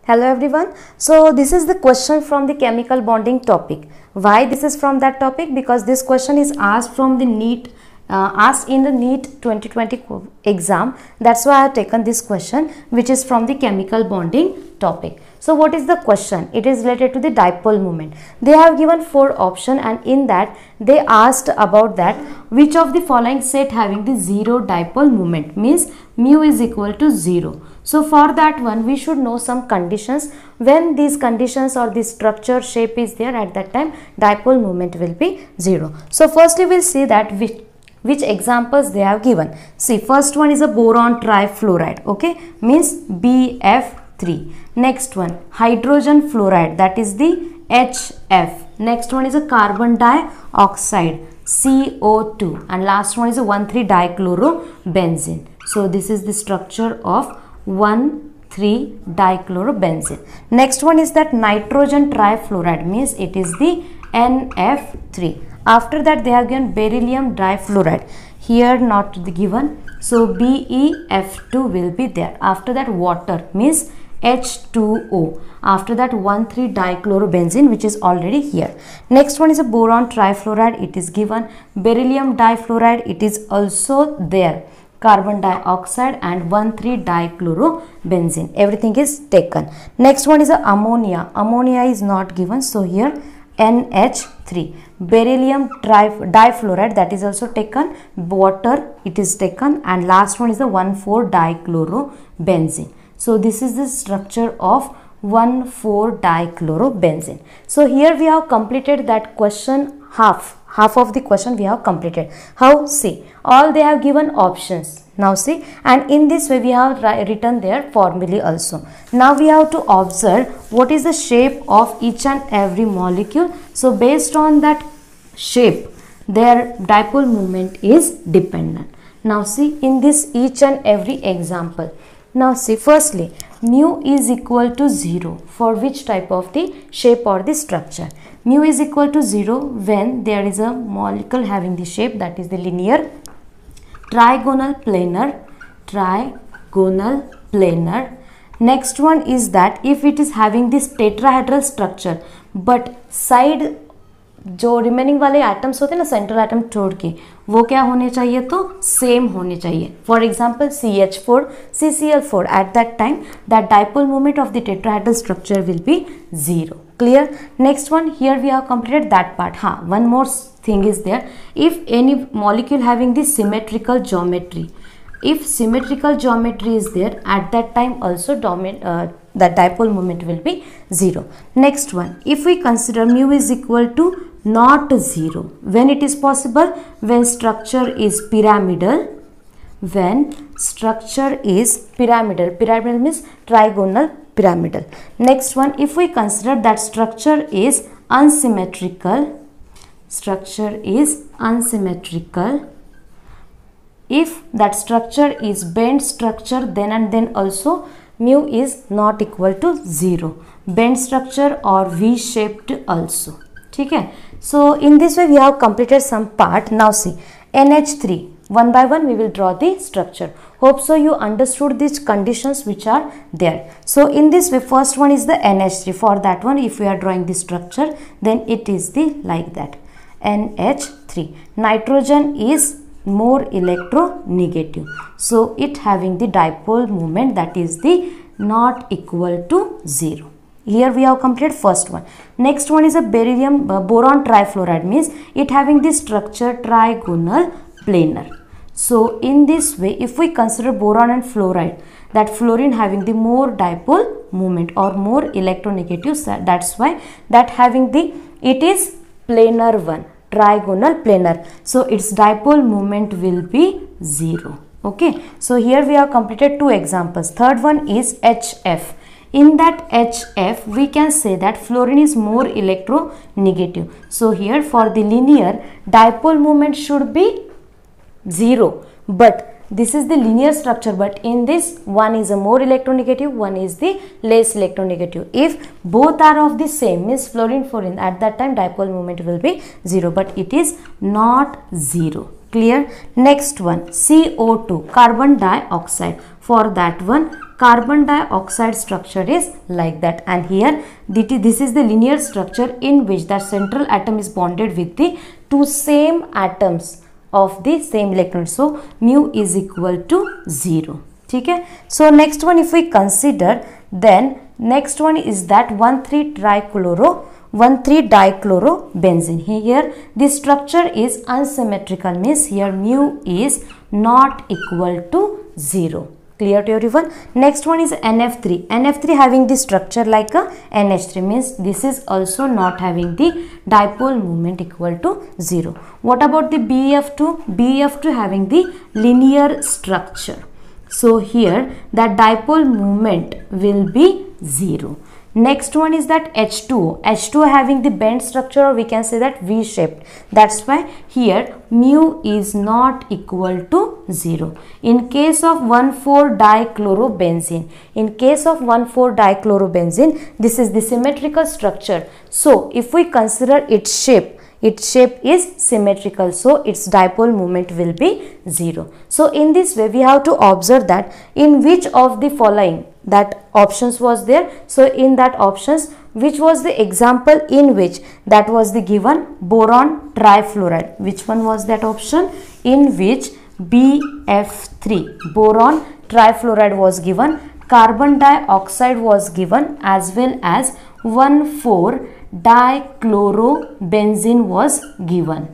Hello everyone. So this is the question from the chemical bonding topic. Why this is from that topic? Because this question is asked from the NEET, asked in the NEET 2020 exam. That's why I have taken this question, which is from the chemical bonding topic. So what is the question? It is related to the dipole moment. They have given 4 options, and in that they asked about that which of the following set having the zero dipole moment, means mu is equal to 0. So for that one we should know some conditions. When these conditions or the structure shape is there, at that time dipole moment will be 0. So firstly we'll see that which examples they have given. See, first one is a boron trifluoride, okay, means BF3. Next one, hydrogen fluoride, that is the HF. Next one is a carbon dioxide, CO2, and last one is a 1,3-dichlorobenzene. So this is the structure of 1,3-dichlorobenzene. Next one is that nitrogen trifluoride, means it is the NF3. After that they have given beryllium difluoride, here not given, so BeF2 will be there. After that water, means H2O. After that 1,3-dichlorobenzene, which is already here. Next one is a boron trifluoride, it is given. Beryllium difluoride, it is also there. Carbon dioxide and 1,3-dichlorobenzene, everything is taken. Next one is a ammonia. Ammonia is not given, so here NH3. Beryllium difluoride, that is also taken. Water, it is taken, and last one is the 1,4-dichlorobenzene. So this is the structure of 1,4-dichlorobenzene. So here we have completed that question, half of the question we have completed. How? See, all they have given options. Now see, and in this way we have written their formulae also. Now we have to observe what is the shape of each and every molecule. So based on that shape, their dipole moment is dependent. Now see, in this each and every example. Now see, firstly, mu is equal to 0 for which type of the shape or the structure? Mu is equal to 0 when there is a molecule having the shape, that is the linear, trigonal planar. Next one is that if it is having this tetrahedral structure, but side जो remaining वाले atoms होते हैं ना, central atom छोड़ के, वो क्या होने चाहिए? तो सेम होने चाहिए. For example CH4, CCl4, at that time that dipole moment of the tetrahedral structure will be 0. Clear? Next one, here we have completed that part. हाँ, one more thing is there. If any molecule having the symmetrical geometry, if symmetrical geometry is there, at that time also the dipole moment will be 0. Next one, if we consider mu is equal to not 0, when it is possible? When structure is pyramidal. When structure is pyramidal, pyramidal means trigonal pyramidal. Next one, if we consider that structure is unsymmetrical, if that structure is bent structure, then and then also mu is not equal to 0. Bent structure or V-shaped also. ठीक है? So in this way we have completed some part. Now see, NH3. One by one we will draw the structure. Hope so you understood these conditions which are there. So in this way, first one is the NH3. For that one, if we are drawing the structure, then it is the like that. NH3. Nitrogen is more electronegative, so it having the dipole moment, that is the not equal to 0. Here we have completed first one. Next one is a beryllium boron trifluoride, means it having the structure trigonal planar. So in this way, if we consider boron and fluoride, that fluorine having the more dipole moment or more electronegative, that's why that having the, it is planar one, trigonal planar, so its dipole moment will be 0. Okay, so here we have completed 2 examples. Third one is HF. In that HF we can say that fluorine is more electronegative, so here for the linear, dipole moment should be 0, but this is the linear structure, but in this one is a more electronegative, one is the less electronegative. If both are of the same, means fluorine, at that time dipole moment will be 0, but it is not 0. Clear? Next one, CO2, carbon dioxide. For that one, carbon dioxide structure is like that, and here this is the linear structure in which the central atom is bonded with the two same atoms of the same electron. So mu is equal to 0. ठीक है. So next one, if we consider, then next one is that 1,3-dichlorobenzene. Here the structure is unsymmetrical, means here mu is not equal to 0. Clear to everyone? Next one is NF3. NF3 having the structure like a NH3, means this is also not having the dipole moment equal to 0. What about the BF2? BF2 having the linear structure. So here that dipole moment will be 0. Next one is that H2O. H2O having the bent structure, or we can say that V-shaped. That's why here mu is not equal to 0. In case of 1,4-dichlorobenzene, this is the symmetrical structure. So if we consider its shape is symmetrical, so its dipole moment will be 0. So in this way we have to observe that in which of the following that options was there. So in that options, which was the example in which that was the given boron trifluoride? Which one was that option in which BF3 boron trifluoride was given, carbon dioxide was given, as well as 1,4-dichlorobenzene was given.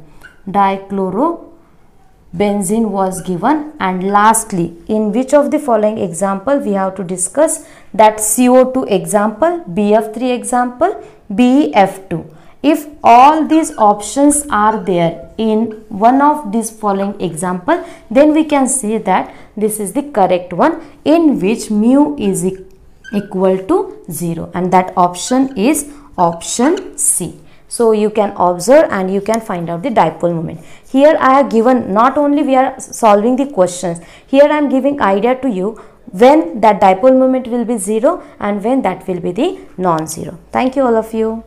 Dichlorobenzene was given, and lastly, in which of the following example we have to discuss that CO2 example, BF3 example, BF2. If all these options are there in one of these following example, then we can say that this is the correct one in which mu is equal to 0, and that option is option C. So you can observe and you can find out the dipole moment. Here I have given, not only we are solving the questions, here I am giving idea to you when that dipole moment will be 0 and when that will be the non-zero. Thank you all of you.